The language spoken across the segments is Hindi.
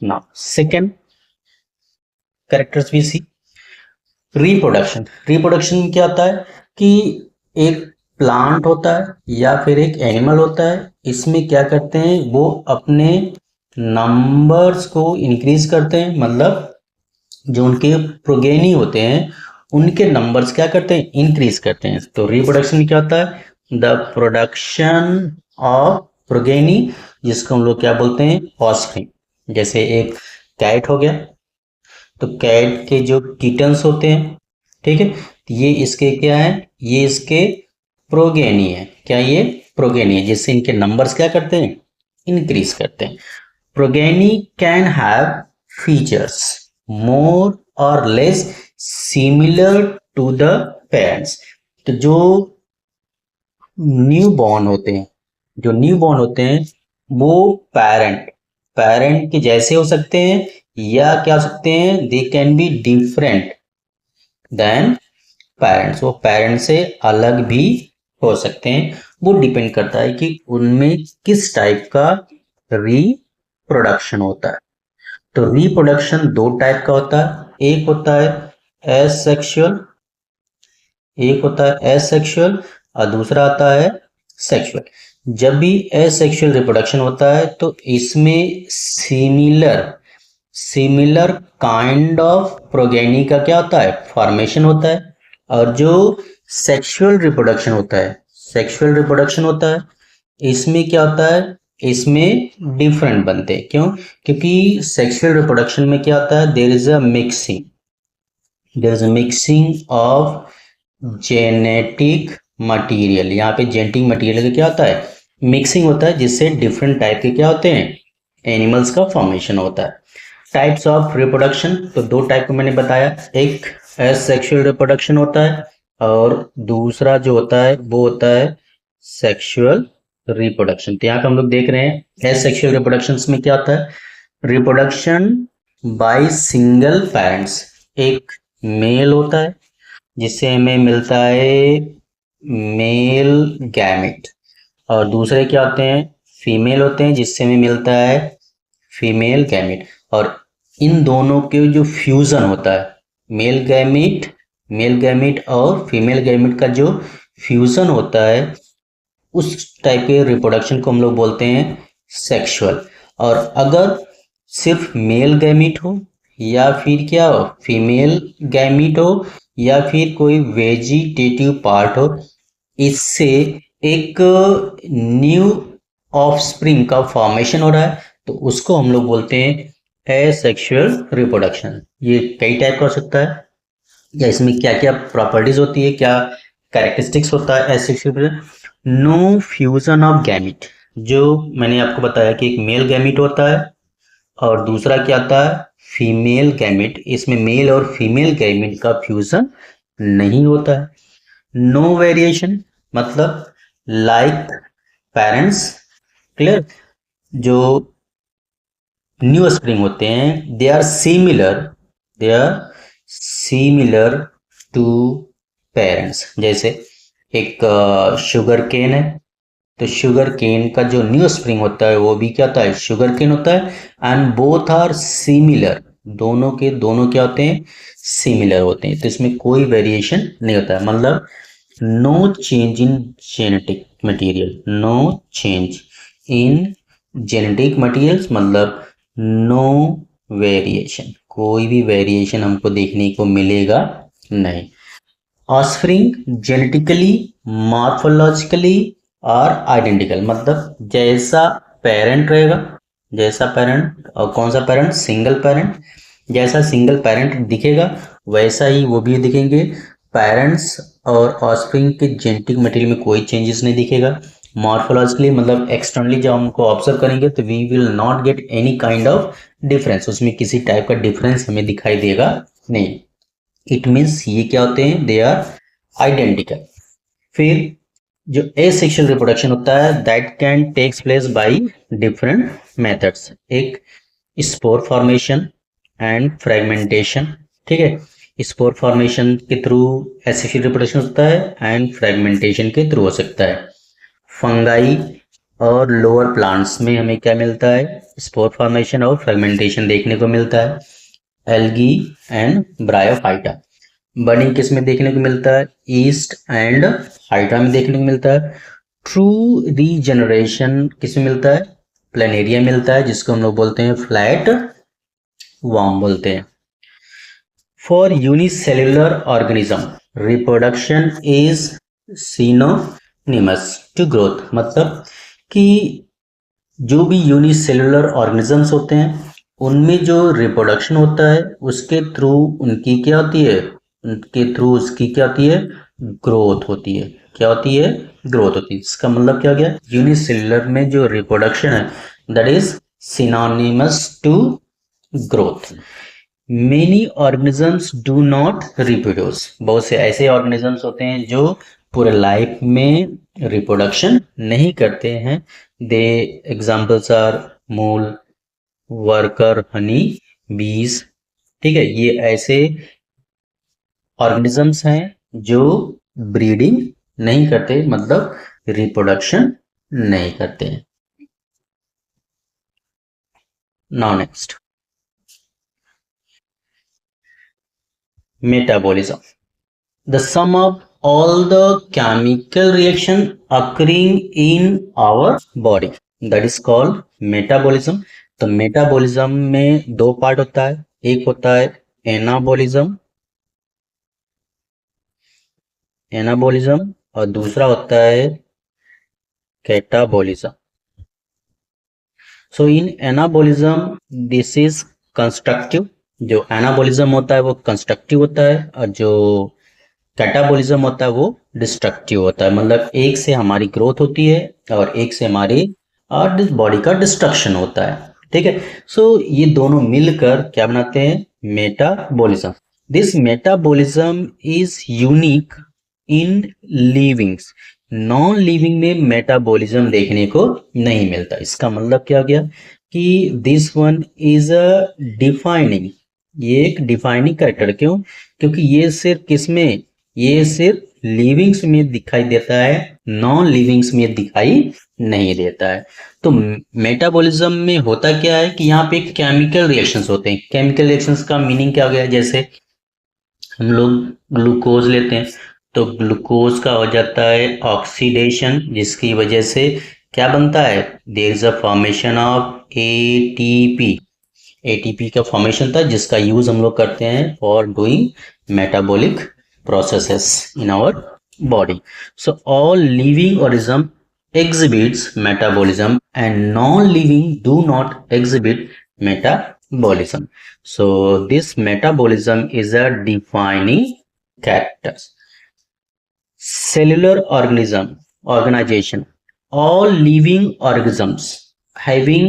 Now second characters we see reproduction. Reproduction में क्या होता है कि एक प्लांट होता है या फिर एक एनिमल होता है, इसमें क्या करते हैं वो अपने नंबर्स को इंक्रीज करते हैं, मतलब जो उनके प्रोगेनी होते हैं उनके नंबर्स क्या करते हैं, इंक्रीज करते हैं। तो रिप्रोडक्शन क्या होता है, द प्रोडक्शन ऑफ प्रोगेनी, जिसको हम लोग क्या बोलते हैं, ऑफस्प्रिंग। जैसे एक कैट हो गया, तो कैट के जो किटन्स होते हैं, ठीक है, तो ये इसके क्या है, ये इसके प्रोगेनी है। क्या ये प्रोगेनी है, जिससे इनके नंबर्स क्या करते हैं, इंक्रीज करते हैं। Progeny can have features more और less similar to the parents. तो जो न्यू बॉर्न होते हैं, जो न्यू बॉर्न होते हैं वो पेरेंट पेरेंट के जैसे हो सकते हैं, या क्या हो सकते हैं, they can be different than parents, वो पेरेंट्स से अलग भी हो सकते हैं। वो डिपेंड करता है कि उनमें किस टाइप का रिप्रोडक्शन होता है। तो रिप्रोडक्शन दो टाइप का होता है, एक होता है एसेक्सुअल, एक होता है एसेक्सुअल और दूसरा आता है सेक्सुअल। जब भी एसेक्सुअल रिप्रोडक्शन होता है तो इसमें similar similar kind of progeny का क्या होता है, फॉर्मेशन होता है। और जो सेक्सुअल रिप्रोडक्शन होता है, सेक्सुअल रिप्रोडक्शन होता है, इसमें क्या होता है, इसमें डिफरेंट बनते हैं। क्यों, क्योंकि सेक्सुअल रिप्रोडक्शन में क्या होता है, there is a mixing, there is a mixing of genetic material. यहाँ पे जेनेटिक मटेरियल का क्या होता है, मिक्सिंग होता है, जिससे डिफरेंट टाइप के क्या होते हैं, एनिमल्स का फॉर्मेशन होता है। टाइप्स ऑफ रिप्रोडक्शन, तो दो टाइप को मैंने बताया, एक एसेक्सुअल रिप्रोडक्शन होता है और दूसरा जो होता है वो होता है सेक्सुअल रिप्रोडक्शन। तो यहाँ पे हम लोग देख रहे हैं एसेक्सुअल रिप्रोडक्शन में क्या होता है, रिप्रोडक्शन बाय सिंगल पेरेंट्स। एक मेल होता है जिससे हमें मिलता है मेल गैमेट, और दूसरे क्या होते हैं, फीमेल होते हैं जिससे हमें मिलता है फीमेल गैमेट। और इन दोनों के जो फ्यूजन होता है, मेल गैमेट और फीमेल गैमेट का जो फ्यूजन होता है, उस टाइप के रिप्रोडक्शन को हम लोग बोलते हैं सेक्सुअल। और अगर सिर्फ मेल गैमीट हो या फिर क्या हो, फीमेल गैमीट हो या फिर कोई वेजिटेटिव पार्ट हो, इससे एक न्यू ऑफस्प्रिंग का फॉर्मेशन हो रहा है, तो उसको हम लोग बोलते हैं एसेक्सुअल रिप्रोडक्शन। ये कई टाइप का हो सकता है, या इसमें क्या क्या प्रॉपर्टीज होती है, क्या कैरेक्टरिस्टिक्स होता है asexual. No fusion of gamete, जो मैंने आपको बताया कि एक मेल गैमीट होता है और दूसरा क्या आता है, फीमेल गैमेट। इसमें मेल और फीमेल गैमेट का फ्यूजन नहीं होता है। नो वेरिएशन, मतलब लाइक पेरेंट्स, क्लियर। जो न्यू स्प्रिंग होते हैं they are similar, they are similar to parents. जैसे एक शुगर केन है, तो शुगर केन का जो न्यू स्प्रिंग होता है वो भी क्या होता है, शुगर केन होता है। एंड बोथ आर सिमिलर, दोनों के दोनों क्या होते हैं, सिमिलर होते हैं। तो इसमें कोई वेरिएशन नहीं होता है, मतलब no change in genetic material, no change in genetic materials, मतलब नो वेरिएशन, कोई भी वेरिएशन हमको देखने को मिलेगा नहीं। ऑफस्प्रिंग जेनेटिकली, मॉर्फोलॉजिकली और आइडेंटिकल, मतलब जैसा पेरेंट रहेगा, जैसा पेरेंट, और कौन सा पेरेंट, सिंगल पेरेंट, जैसा सिंगल पेरेंट दिखेगा वैसा ही वो भी दिखेंगे। पेरेंट्स और ऑफस्प्रिंग के जेनेटिक मटेरियल में कोई चेंजेस नहीं दिखेगा। मॉर्फोलॉजिकली, मतलब एक्सटर्नली जब हमको ऑब्जर्व करेंगे तो we will not get any kind of difference, उसमें किसी टाइप का डिफरेंस हमें दिखाई देगा नहीं। इट मीन्स ये क्या होते हैं, दे आर आइडेंटिकल। फिर जो एसेक्सुअल रिप्रोडक्शन होता है that can takes place by different methods. एक स्पोर फॉर्मेशन एंड फ्रेगमेंटेशन, ठीक है, स्पोर फॉर्मेशन के थ्रू एसेक्सुअल रिप्रोडक्शन होता है एंड फ्रेगमेंटेशन के थ्रू हो सकता है। फंगाई और लोअर प्लांट्स में हमें क्या मिलता है, स्पोर फॉर्मेशन और फ्रेगमेंटेशन देखने को मिलता है, एल्गी एंड ब्रायोफाइटा। बर्निंग किस में देखने को मिलता है, ईस्ट एंड हाइड्रा में देखने को मिलता है। ट्रू रीजनरेशन किस में मिलता है, प्लेनेरिया मिलता है, जिसको हम लोग बोलते हैं फ्लैट वर्म बोलते हैं। For unicellular organism reproduction is synonymous to growth, मतलब कि जो भी यूनिसेल्युलर ऑर्गेनिजम्स होते हैं उनमें जो रिप्रोडक्शन होता है उसके थ्रू उनकी क्या होती है, उनके थ्रू उसकी क्या होती है, ग्रोथ होती है। क्या होती है, ग्रोथ होती है। इसका मतलब क्या हो गया, यूनिसेल्युलर में जो रिप्रोडक्शन है that is synonymous to growth. Many organisms do not reproduce, बहुत से ऐसे ऑर्गेनिजम्स होते हैं जो पूरे लाइफ में रिप्रोडक्शन नहीं करते हैं। दे एग्जाम्पल्स आर मूल, वर्कर, हनी बीज। ठीक है, ये ऐसे ऑर्गेनिजम्स हैं जो ब्रीडिंग नहीं करते, मतलब रिप्रोडक्शन नहीं करते हैं। Now next, metabolism, the sum of all the chemical reaction occurring in our body, that is called metabolism। तो मेटाबॉलिज्म में दो पार्ट होता है, एक होता है एनाबॉलिज्म, और दूसरा होता है catabolism. So in anabolism this is constructive, जो एनाबॉलिज्म होता है वो कंस्ट्रक्टिव होता है, और जो कैटाबॉलिज्म होता है वो डिस्ट्रक्टिव होता है। मतलब एक से हमारी ग्रोथ होती है और एक से हमारी बॉडी का डिस्ट्रक्शन होता है। ठीक है, सो ये दोनों मिलकर क्या बनाते हैं, metabolism. This metabolism is unique in livings, non living में मेटाबॉलिज्म देखने को नहीं मिलता। इसका मतलब क्या हो गया कि this one is a defining, ये एक डिफाइनिंग कैरेक्टर। क्यों, क्योंकि ये सिर्फ किसमें, ये सिर्फ लिविंग्स में दिखाई देता है, नॉन लिविंग्स में दिखाई नहीं देता है। तो मेटाबॉलिज्म में होता क्या है कि यहाँ पे केमिकल रिएक्शंस होते हैं। केमिकल रिएक्शंस का मीनिंग क्या हो गया, जैसे हम लोग ग्लूकोज लेते हैं तो ग्लूकोज का हो जाता है ऑक्सीडेशन, जिसकी वजह से क्या बनता है, there is a formation of ATP. ATP का फॉर्मेशन था जिसका यूज हम लोग करते हैं for doing metabolic processes in our body. So all living organism exhibits metabolism and non-living do not exhibit metabolism. So this metabolism is a defining character. Cellular organization, all living organisms having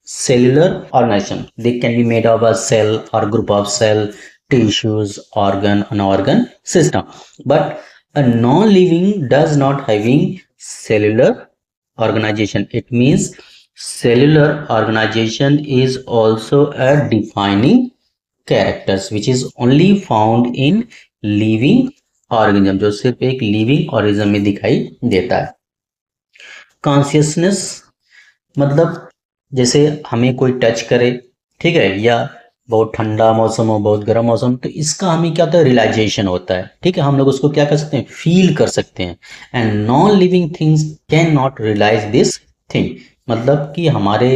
cellular organization, they can be made of a cell or group of cell, tissues, organ, and organ system. But a non-living does not having cellular organization. It means cellular organization is also a defining characters which is only found in living organism, जो सिर्फ एक living organism में दिखाई देता है। कॉन्शियसनेस मतलब जैसे हमें कोई टच करे, ठीक है, या बहुत ठंडा मौसम हो, बहुत गर्म मौसम, तो इसका हमें क्या होता है, रियलाइजेशन होता है। ठीक है, हम लोग उसको क्या कर सकते हैं, फील कर सकते हैं। And non living things can not realise this thing, मतलब कि हमारे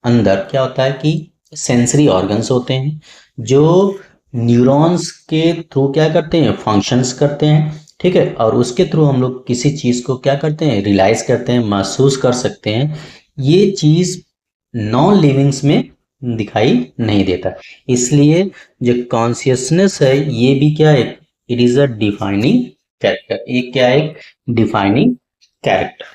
अंदर क्या होता है कि सेंसरी ऑर्गन्स होते हैं जो न्यूरॉन्स के थ्रू क्या करते हैं, फंक्शंस करते हैं। ठीक है, और उसके थ्रू हम लोग किसी चीज़ को क्या करते हैं, रियलाइज करते हैं, महसूस कर सकते हैं। ये चीज़ नॉन लिविंग्स में दिखाई नहीं देता, इसलिए जो कॉन्शियसनेस है ये भी क्या है, it is a defining character. एक क्या है, डिफाइनिंग कैरेक्टर।